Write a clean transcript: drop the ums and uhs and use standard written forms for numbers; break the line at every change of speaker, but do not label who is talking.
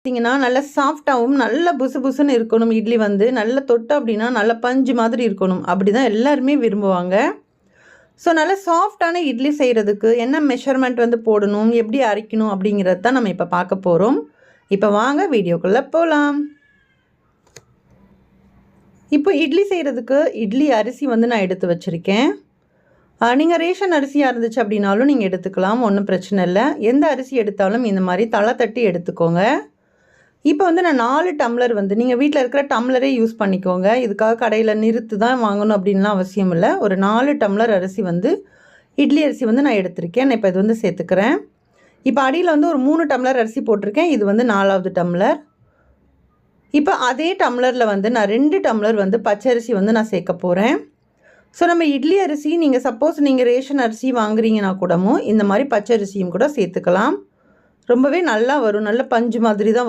பார்த்தீங்கன்னா நல்ல சாஃப்டாகவும் நல்ல புசு புசுன்னு இருக்கணும். இட்லி வந்து நல்ல தொட்டு அப்படின்னா நல்ல பஞ்சு மாதிரி இருக்கணும். அப்படி தான் எல்லாருமே விரும்புவாங்க. ஸோ நல்ல சாஃப்டான இட்லி செய்கிறதுக்கு என்ன மெஷர்மெண்ட் வந்து போடணும், எப்படி அரைக்கணும் அப்படிங்கிறது தான் நம்ம இப்போ பார்க்க போகிறோம். இப்போ வாங்க வீடியோக்குள்ளே போகலாம். இப்போ இட்லி செய்கிறதுக்கு இட்லி அரிசி வந்து நான் எடுத்து வச்சுருக்கேன். நீங்கள் ரேஷன் அரிசியாக இருந்துச்சு அப்படின்னாலும் நீங்கள் எடுத்துக்கலாம், ஒன்றும் பிரச்சனை இல்லை. எந்த அரிசி எடுத்தாலும் இந்த மாதிரி தலை தட்டி எடுத்துக்கோங்க. இப்போ வந்து நான் 4 டம்ளர் வந்து நீங்கள் வீட்டில் இருக்கிற டம்ளரே யூஸ் பண்ணிக்கோங்க. இதுக்காக கடையில் நிறுத்து தான் வாங்கணும் அப்படின்லாம் அவசியம் இல்லை. ஒரு 4 டம்ளர் அரிசி வந்து இட்லி அரிசி வந்து நான் எடுத்திருக்கேன். நான் இப்போ இது வந்து சேர்த்துக்கிறேன். இப்போ அடியில் வந்து ஒரு 3 டம்ளர் அரிசி போட்டிருக்கேன். இது வந்து 4வது டம்ளர். இப்போ அதே டம்ளரில் வந்து நான் 2 டம்ளர் வந்து பச்சரிசி வந்து நான் சேர்க்க போகிறேன். ஸோ நம்ம இட்லி அரிசி நீங்கள் சப்போஸ் நீங்கள் ரேஷன் அரிசி வாங்குறீங்கன்னா கூடவும் இந்த மாதிரி பச்சரிசியும் கூட சேர்த்துக்கலாம். ரொம்பவே நல்லா வரும், நல்ல பஞ்சு மாதிரி தான் வரும்.